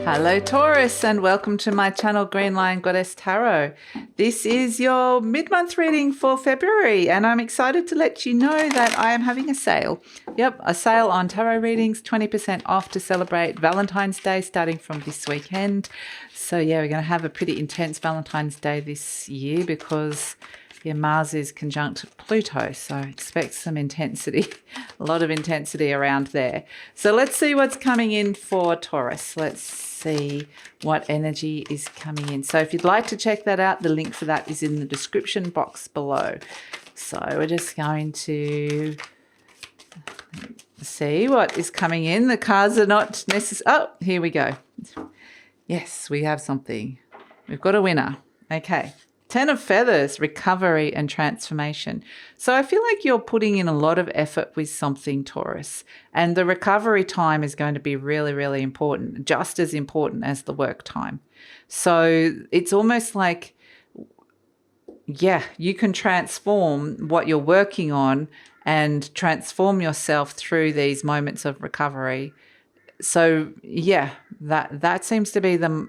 Hello Taurus, and welcome to my channel GreenLion Goddess Tarot. This is your mid-month reading for February, and I'm excited to let you know that I am having a sale. Yep, a sale on tarot readings, 20% off to celebrate Valentine's Day starting from this weekend. So yeah, we're going to have a pretty intense Valentine's Day this year because Mars is conjunct Pluto, so expect some intensity, a lot of intensity around there. So let's see what's coming in for Taurus. Let's see what energy is coming in. So if you'd like to check that out, the link for that is in the description box below. So we're just going to see what is coming in. The cards are not necessary. Oh, here we go. Yes, we have something. We've got a winner. Okay. 10 of Feathers, recovery and transformation. So I feel like you're putting in a lot of effort with something, Taurus, and the recovery time is going to be really, really important, just as important as the work time. So it's almost like, yeah, you can transform what you're working on and transform yourself through these moments of recovery. So yeah, that seems to be the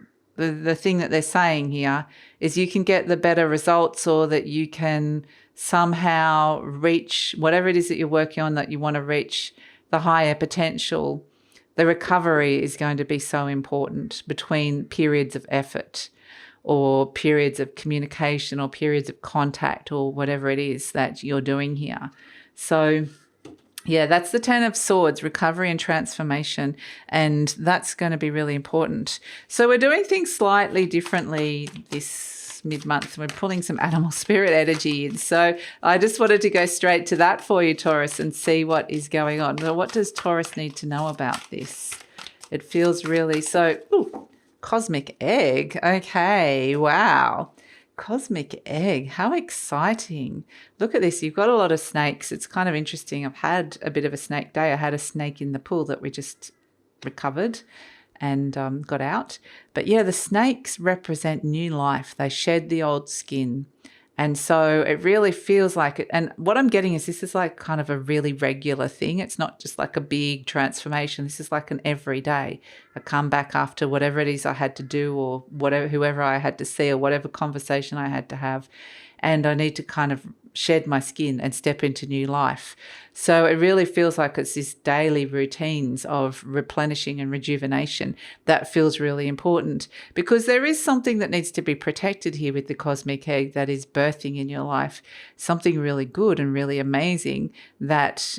thing that they're saying here is you can get the better results, or that you can somehow reach whatever it is that you're working on, that you want to reach the higher potential. The recovery is going to be so important between periods of effort or periods of communication or periods of contact or whatever it is that you're doing here. So yeah, that's the 10 of Swords, recovery and transformation, and that's going to be really important. So we're doing things slightly differently this mid-month. We're pulling some animal spirit energy in. So I just wanted to go straight to that for you, Taurus, and see what is going on. So what does Taurus need to know about this? It feels really so, ooh, cosmic egg. Okay, wow. Cosmic egg, how exciting. Look at this, you've got a lot of snakes. It's kind of interesting. I've had a bit of a snake day. I had a snake in the pool that we just recovered and got out. But yeah, the snakes represent new life. They shed the old skin. And so it really feels like it. And what I'm getting is this is like kind of a really regular thing. It's not just like a big transformation. This is like an everyday. I come back after whatever it is I had to do, or whatever, whoever I had to see, or whatever conversation I had to have. And I need to kind of shed my skin and step into new life. So it really feels like it's this daily routines of replenishing and rejuvenation that feels really important, because there is something that needs to be protected here with the cosmic egg that is birthing in your life, something really good and really amazing that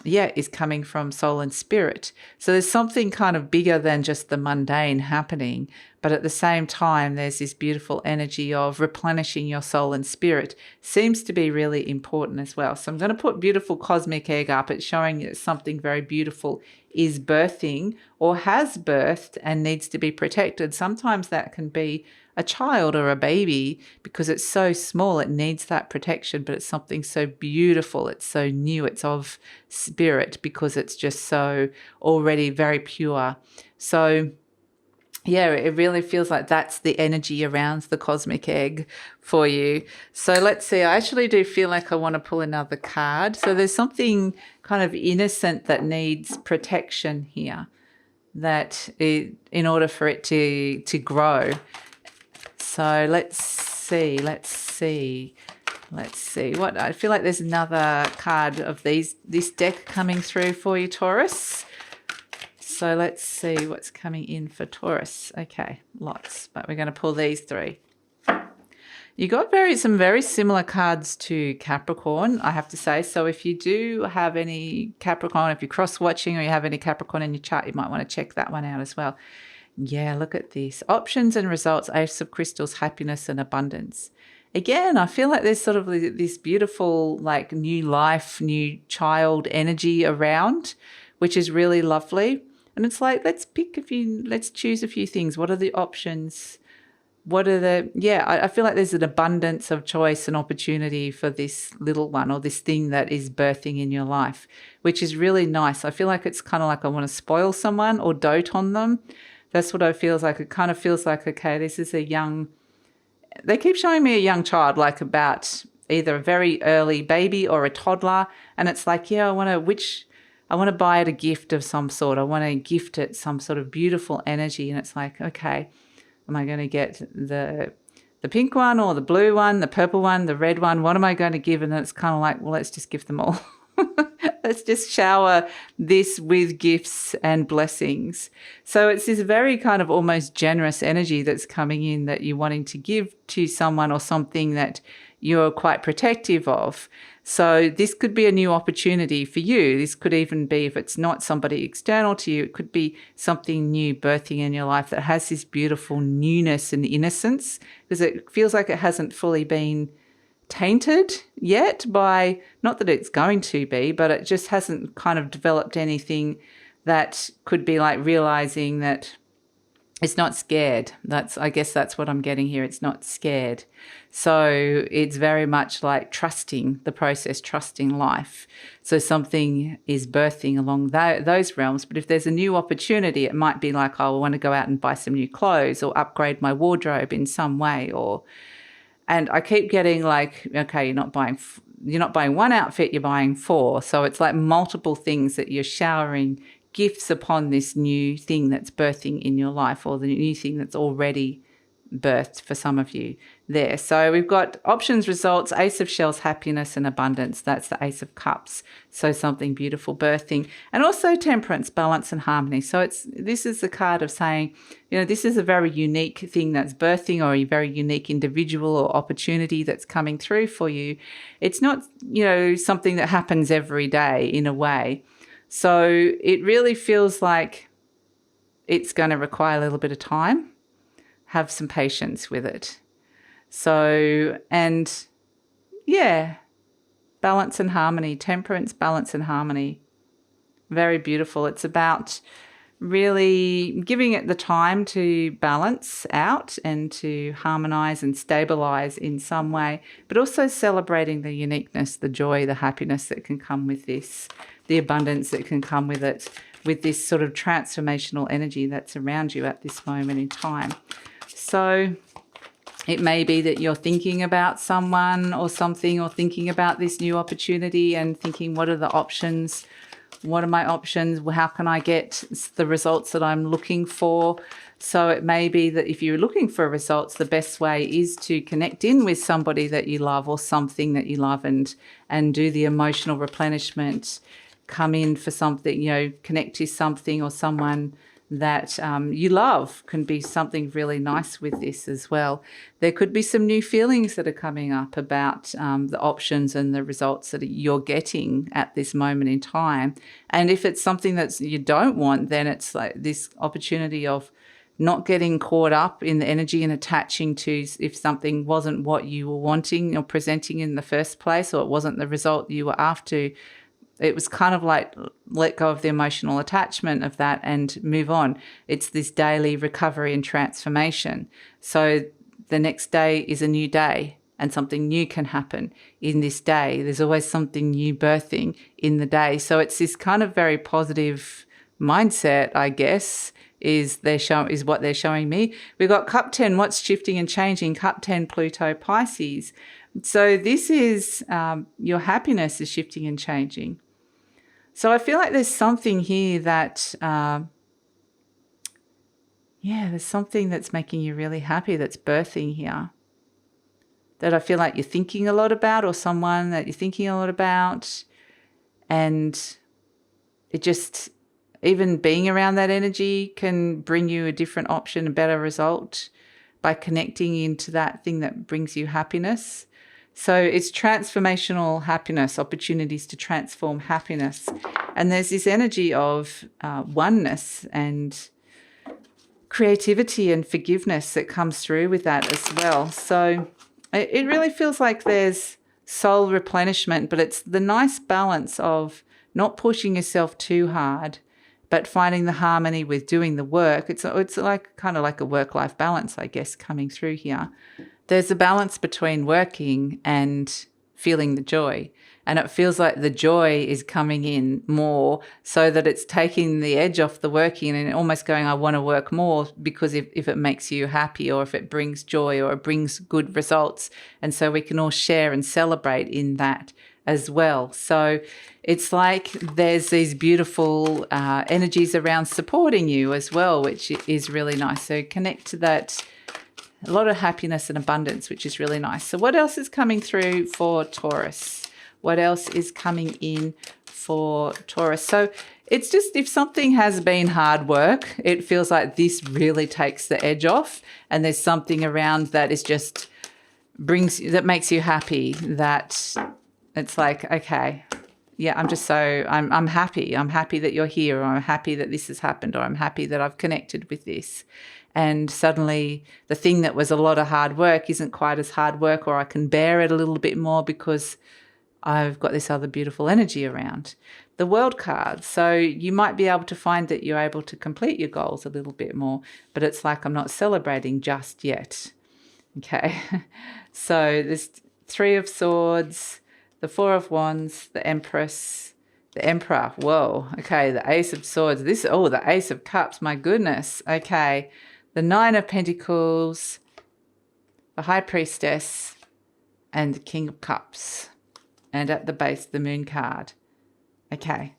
is coming from soul and spirit. So there's something kind of bigger than just the mundane happening, but at the same time, there's this beautiful energy of replenishing your soul and spirit. Seems to be really important as well. So I'm going to put beautiful cosmic egg up. It's showing that something very beautiful is birthing or has birthed and needs to be protected. Sometimes that can be a child or a baby because it's so small, it needs that protection, but it's something so beautiful, it's so new, it's of spirit because it's just so already very pure. So yeah, it really feels like that's the energy around the cosmic egg for you. So let's see, I actually do feel like I want to pull another card. So there's something kind of innocent that needs protection here, that in order for it to grow. So let's see. What I feel like there's another card of this deck coming through for you, Taurus. So let's see what's coming in for Taurus. Okay, lots, but we're going to pull these three. You got some very similar cards to Capricorn, I have to say. So if you do have any Capricorn, if you're cross-watching or you have any Capricorn in your chart, you might want to check that one out as well. Yeah, look at this. Options and results, Ace of Crystals, happiness and abundance. Again, I feel like there's sort of this beautiful like new life, new child energy around, which is really lovely. And it's like, let's choose a few things. What are the options? I feel like there's an abundance of choice and opportunity for this little one or this thing that is birthing in your life, which is really nice. I feel like it's kind of like I want to spoil someone or dote on them. That's what it feels like. It kind of feels like, okay, this is they keep showing me a young child, like about either a very early baby or a toddler. And it's like, yeah, I want to buy it a gift of some sort. I want to gift it some sort of beautiful energy. And it's like, okay, am I going to get the pink one or the blue one, the purple one, the red one? What am I going to give? And then it's kind of like, well, let's just give them all. Let's just shower this with gifts and blessings. So it's this very kind of almost generous energy that's coming in that you're wanting to give to someone or something that you're quite protective of. So this could be a new opportunity for you. This could even be, if it's not somebody external to you, it could be something new birthing in your life that has this beautiful newness and innocence, because it feels like it hasn't fully been tainted yet by, not that it's going to be, but it just hasn't kind of developed anything that could be like realizing that it's not scared. I guess that's what I'm getting here. It's not scared. So it's very much like trusting the process, trusting life. So something is birthing along those realms. But if there's a new opportunity, it might be like, oh, I want to go out and buy some new clothes or upgrade my wardrobe in some way. And I keep getting like, okay, you're not buying one outfit, you're buying 4. So it's like multiple things that you're showering gifts upon this new thing that's birthing in your life, or the new thing that's already birthed for some of you there. So we've got options, results, Ace of Shells, happiness and abundance. That's the Ace of Cups. So something beautiful birthing, and also temperance, balance and harmony. So this is the card of saying, this is a very unique thing that's birthing, or a very unique individual or opportunity that's coming through for you. It's not, something that happens every day in a way. So it really feels like it's going to require a little bit of time. Have some patience with it. So, and yeah, balance and harmony, temperance, balance and harmony. Very beautiful. It's about really giving it the time to balance out and to harmonize and stabilize in some way, but also celebrating the uniqueness, the joy, the happiness that can come with this, the abundance that can come with it, with this sort of transformational energy that's around you at this moment in time. So it may be that you're thinking about someone or something, or thinking about this new opportunity and thinking, what are the options? What are my options? How can I get the results that I'm looking for? So it may be that if you're looking for results, the best way is to connect in with somebody that you love or something that you love, and do the emotional replenishment, come in for something, connect to something or someone that you love. Can be something really nice with this as well. There could be some new feelings that are coming up about the options and the results that you're getting at this moment in time. And if it's something that you don't want, then it's like this opportunity of not getting caught up in the energy and attaching to if something wasn't what you were wanting or presenting in the first place, or it wasn't the result you were after. It was kind of like let go of the emotional attachment of that and move on. It's this daily recovery and transformation. So the next day is a new day, and something new can happen in this day. There's always something new birthing in the day. So it's this kind of very positive mindset, I guess, is what they're showing me. We've got Cup 10, what's shifting and changing, Cup 10, Pluto, Pisces. So this is your happiness is shifting and changing. So I feel like there's something here that, there's something that's making you really happy that's birthing here, that I feel like you're thinking a lot about, or someone that you're thinking a lot about. And it just, even being around that energy can bring you a different option, a better result by connecting into that thing that brings you happiness. So it's transformational happiness, opportunities to transform happiness. And there's this energy of oneness and creativity and forgiveness that comes through with that as well. So it really feels like there's soul replenishment, but it's the nice balance of not pushing yourself too hard, but finding the harmony with doing the work. It's like kind of like a work-life balance, I guess, coming through here. There's a balance between working and feeling the joy. And it feels like the joy is coming in more, so that it's taking the edge off the working and almost going, I want to work more because if it makes you happy, or if it brings joy, or it brings good results. And so we can all share and celebrate in that as well. So it's like there's these beautiful energies around supporting you as well, which is really nice. So connect to that. A lot of happiness and abundance, which is really nice. So what else is coming through for Taurus? What else is coming in for Taurus? So it's just, if something has been hard work, it feels like this really takes the edge off, and there's something around that is just that makes you happy, that it's like, okay, yeah, I'm happy. I'm happy that you're here, or I'm happy that this has happened, or I'm happy that I've connected with this. And suddenly the thing that was a lot of hard work isn't quite as hard work, or I can bear it a little bit more because I've got this other beautiful energy around. The World card. So you might be able to find that you're able to complete your goals a little bit more, but it's like, I'm not celebrating just yet. Okay. So there's Three of Swords, the Four of Wands, the Empress, the Emperor. Whoa. Okay. The Ace of Swords. The Ace of Cups. My goodness. Okay. The Nine of Pentacles, the High Priestess, and the King of Cups. And at the base, the Moon card. Okay.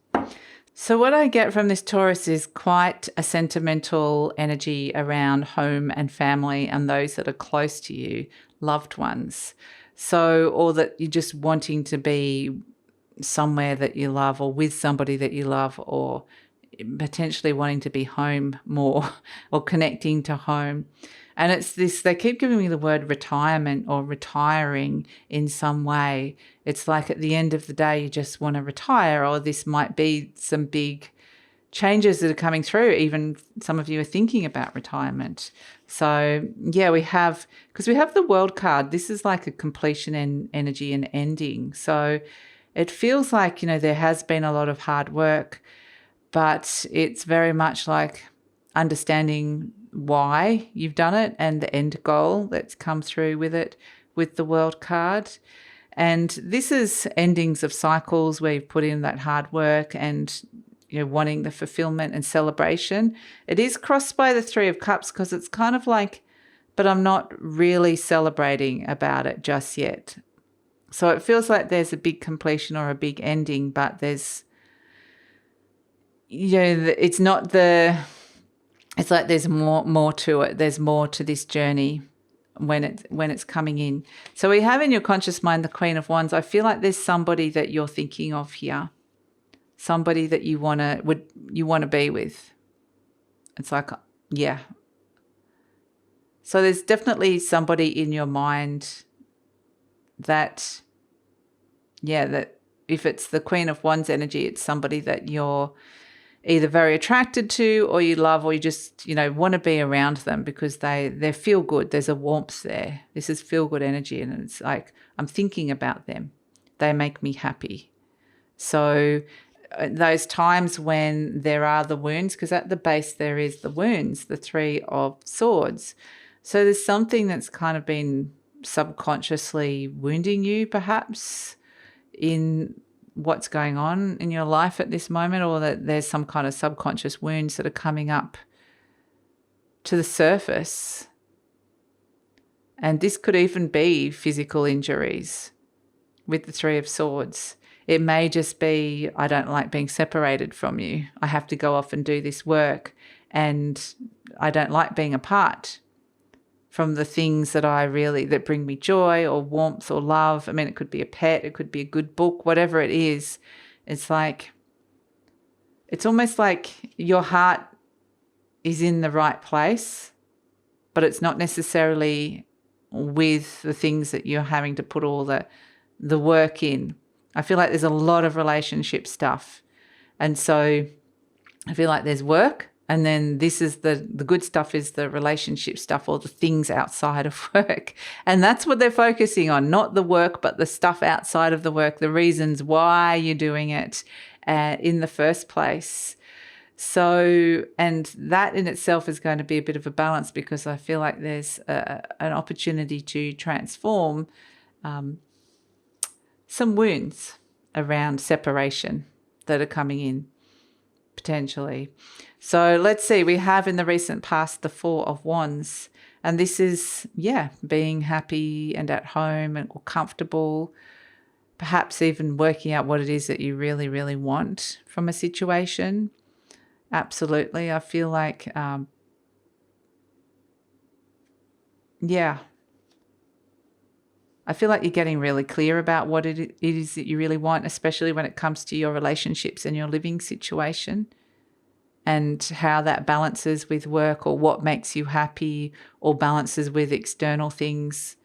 So what I get from this Taurus is quite a sentimental energy around home and family and those that are close to you, loved ones. So, or that you're just wanting to be somewhere that you love, or with somebody that you love, or potentially wanting to be home more, or connecting to home. And it's this, they keep giving me the word retirement or retiring in some way. It's like at the end of the day, you just want to retire, or this might be some big changes that are coming through. Even some of you are thinking about retirement. So yeah, because we have the World card. This is like a completion and energy and ending. So it feels like, there has been a lot of hard work, but it's very much like understanding why you've done it and the end goal that's come through with it, with the World card. And this is endings of cycles where you've put in that hard work and wanting the fulfillment and celebration. It is crossed by the Three of Cups, because it's kind of like, but I'm not really celebrating about it just yet. So it feels like there's a big completion or a big ending, but there's, it's not it's like there's more to it. There's more to this journey when it's coming in. So we have in your conscious mind the Queen of Wands. I feel like there's somebody that you're thinking of here, somebody that you want to be with. It's like, yeah. So there's definitely somebody in your mind that if it's the Queen of Wands energy, it's somebody that you're either very attracted to, or you love, or you just, want to be around them because they feel good. There's a warmth there. This is feel good energy. And it's like, I'm thinking about them. They make me happy. So those times when there are the wounds, because at the base there is the wounds, the Three of Swords. So there's something that's kind of been subconsciously wounding you, perhaps, in what's going on in your life at this moment, or that there's some kind of subconscious wounds that are coming up to the surface. And this could even be physical injuries with the Three of Swords. It may just be, I don't like being separated from you. I have to go off and do this work, and I don't like being apart from the things that bring me joy or warmth or love. I mean, it could be a pet, it could be a good book, whatever it is. It's like, it's almost like your heart is in the right place, but it's not necessarily with the things that you're having to put all the work in. I feel like there's a lot of relationship stuff. And so I feel like there's work, and then this is the good stuff is the relationship stuff, or the things outside of work. And that's what they're focusing on, not the work, but the stuff outside of the work, the reasons why you're doing it in the first place. So, and that in itself is going to be a bit of a balance, because I feel like there's an opportunity to transform some wounds around separation that are coming in potentially. So let's see, we have in the recent past the Four of Wands, and this is, being happy and at home and comfortable, perhaps even working out what it is that you really, really want from a situation. Absolutely. I feel like, yeah, I feel like you're getting really clear about what it is that you really want, especially when it comes to your relationships and your living situation, and how that balances with work, or what makes you happy, or balances with external things.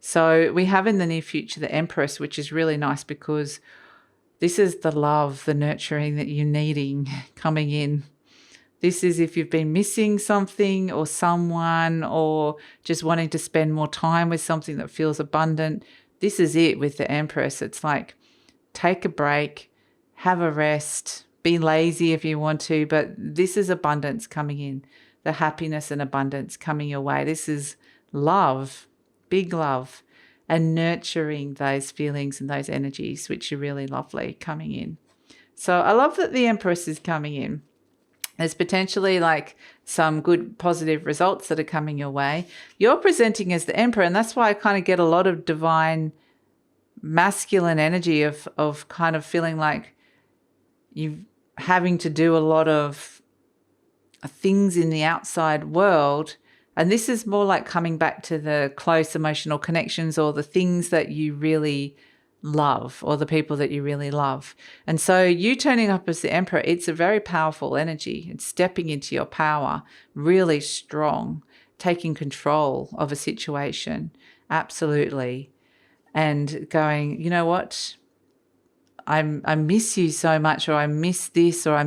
So we have in the near future the Empress, which is really nice because this is the love, the nurturing that you're needing coming in. This is if you've been missing something or someone, or just wanting to spend more time with something that feels abundant. This is it with the Empress. It's like, take a break, have a rest, be lazy if you want to, but this is abundance coming in, the happiness and abundance coming your way. This is love, big love, and nurturing those feelings and those energies, which are really lovely coming in. So I love that the Empress is coming in. There's potentially like some good positive results that are coming your way. You're presenting as the Emperor, and that's why I kind of get a lot of divine masculine energy of kind of feeling like you having to do a lot of things in the outside world. And this is more like coming back to the close emotional connections, or the things that you really love, or the people that you really love. And so you turning up as the Emperor, it's a very powerful energy. It's stepping into your power, really strong, taking control of a situation. Absolutely. And going, you know what? I miss you so much, or I miss this, or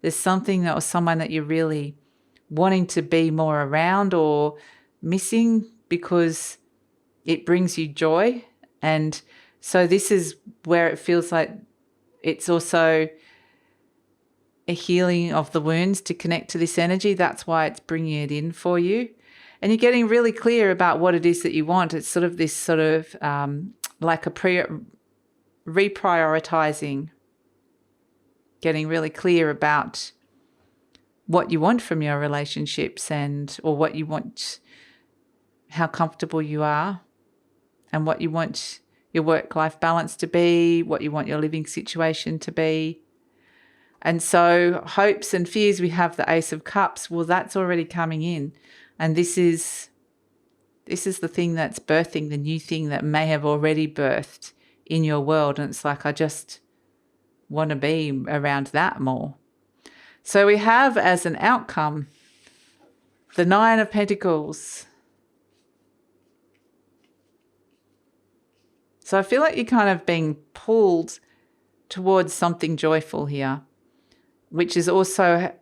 there's something that, or someone that you're really wanting to be more around, or missing because it brings you joy. And so this is where it feels like it's also a healing of the wounds to connect to this energy. That's why it's bringing it in for you. And you're getting really clear about what it is that you want. It's sort of this sort of like a reprioritizing, getting really clear about what you want from your relationships, or what you want, how comfortable you are, and what you want your work-life balance to be, what you want your living situation to be. And so hopes and fears, we have the Ace of Cups. Well, that's already coming in. And this is the thing that's birthing the new thing that may have already birthed in your world. And it's like, I just want to be around that more. So we have as an outcome the Nine of Pentacles. So I feel like you're kind of being pulled towards something joyful here, which is also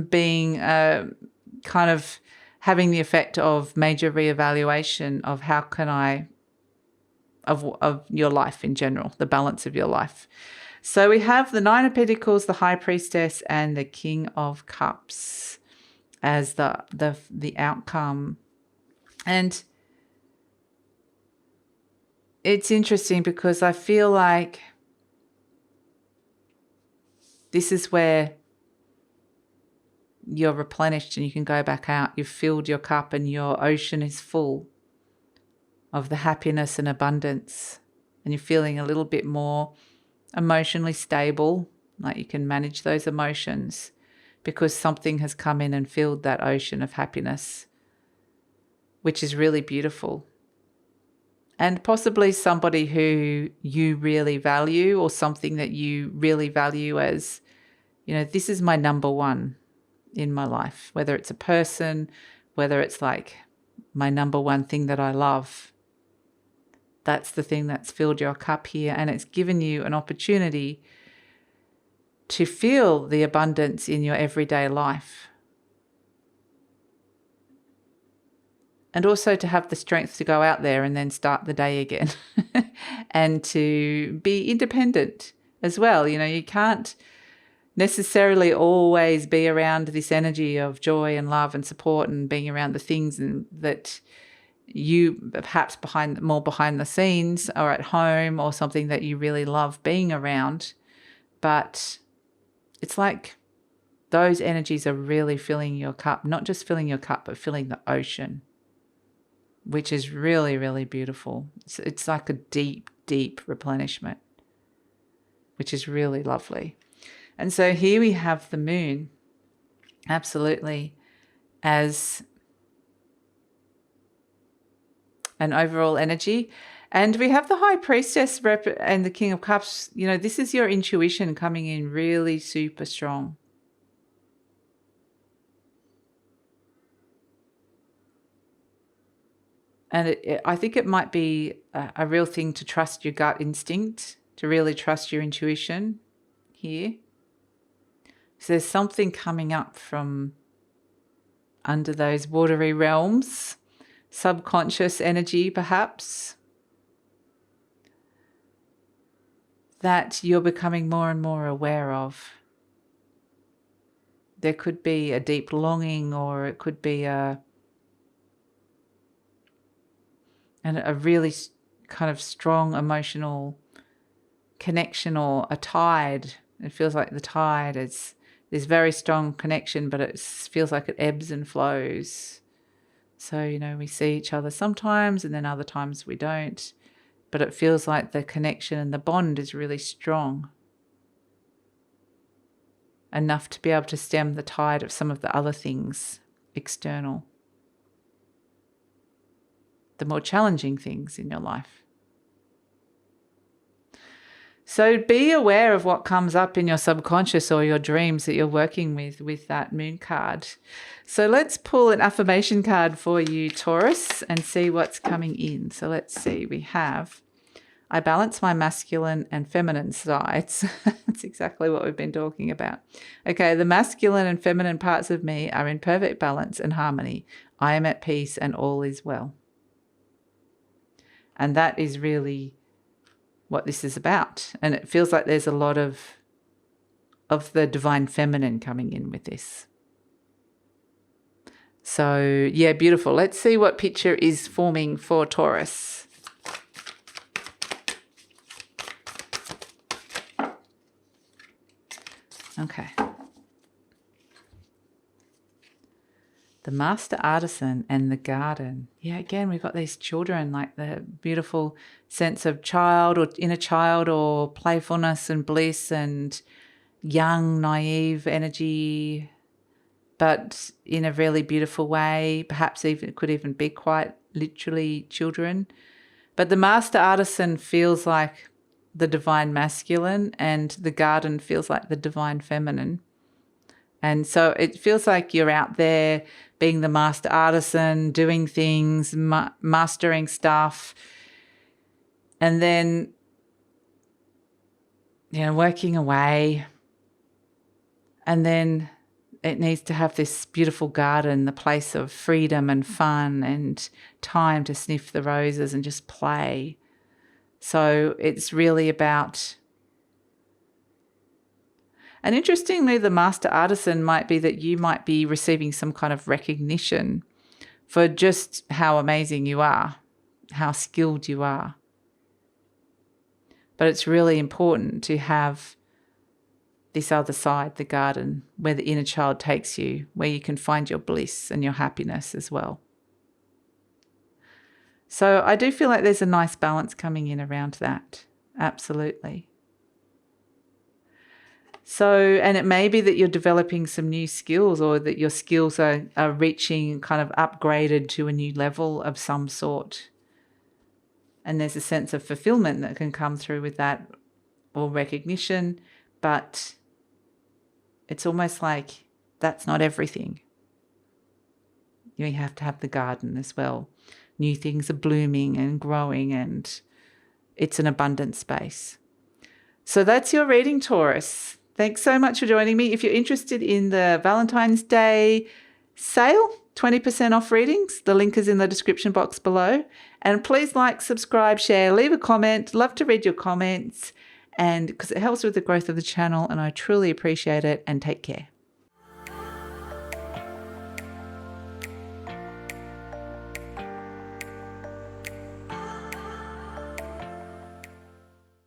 being kind of having the effect of major reevaluation of how can I, of your life in general, the balance of your life. So we have the Nine of Pentacles, the High Priestess, and the King of Cups as the outcome. And it's interesting because I feel like this is where you're replenished and you can go back out. You've filled your cup and your ocean is full of the happiness and abundance, and you're feeling a little bit more emotionally stable, like you can manage those emotions because something has come in and filled that ocean of happiness, which is really beautiful. And possibly somebody who you really value, or something that you really value as, you know, this is my number one in my life, whether it's a person, whether it's like my number one thing that I love. That's the thing that's filled your cup here, and it's given you an opportunity to feel the abundance in your everyday life. And also to have the strength to go out there and then start the day again and to be independent as well. You know, you can't necessarily always be around this energy of joy and love and support and being around the things and that you perhaps more behind the scenes or at home, or something that you really love being around. But it's like those energies are really filling your cup, not just filling your cup, but filling the ocean which is really, really beautiful. It's like a deep, deep replenishment, which is really lovely. And so here we have the moon, absolutely, as an overall energy. And we have the High Priestess and the King of Cups. You know, this is your intuition coming in really super strong. And I think it might be a real thing to trust your gut instinct, to really trust your intuition here. So there's something coming up from under those watery realms, subconscious energy perhaps, that you're becoming more and more aware of. There could be a deep longing, or it could be a really kind of strong emotional connection, or a tide. It feels like the tide is this very strong connection, but it feels like it ebbs and flows. So, you know, we see each other sometimes and then other times we don't, but it feels like the connection and the bond is really strong, enough to be able to stem the tide of some of the other things external, the more challenging things in your life. So be aware of what comes up in your subconscious or your dreams that you're working with that moon card. So let's pull an affirmation card for you, Taurus, and see what's coming in. So let's see. We have, I balance my masculine and feminine sides. That's exactly what we've been talking about. Okay, the masculine and feminine parts of me are in perfect balance and harmony. I am at peace and all is well. And that is really what this is about. And it feels like there's a lot of the divine feminine coming in with this. So, yeah, beautiful. Let's see what picture is forming for Taurus. Okay. The Master Artisan and the Garden. Yeah, again, we've got these children, like the beautiful sense of child or inner child, or playfulness and bliss and young, naive energy, but in a really beautiful way. Perhaps even it could even be quite literally children. But the Master Artisan feels like the divine masculine, and the garden feels like the divine feminine. And so it feels like you're out there being the master artisan, doing things, mastering stuff, and then, you know, working away. And then it needs to have this beautiful garden, the place of freedom and fun and time to sniff the roses and just play. So it's really about... And interestingly, the Master Artisan might be that you might be receiving some kind of recognition for just how amazing you are, how skilled you are. But it's really important to have this other side, the garden, where the inner child takes you, where you can find your bliss and your happiness as well. So I do feel like there's a nice balance coming in around that. Absolutely. So, and it may be that you're developing some new skills, or that your skills are reaching kind of upgraded to a new level of some sort. And there's a sense of fulfillment that can come through with that, or recognition, but it's almost like that's not everything. You have to have the garden as well. New things are blooming and growing, and it's an abundant space. So that's your reading, Taurus. Thanks so much for joining me. If you're interested in the Valentine's Day sale, 20% off readings, the link is in the description box below. And please like, subscribe, share, leave a comment. Love to read your comments, and because it helps with the growth of the channel, and I truly appreciate it. And take care.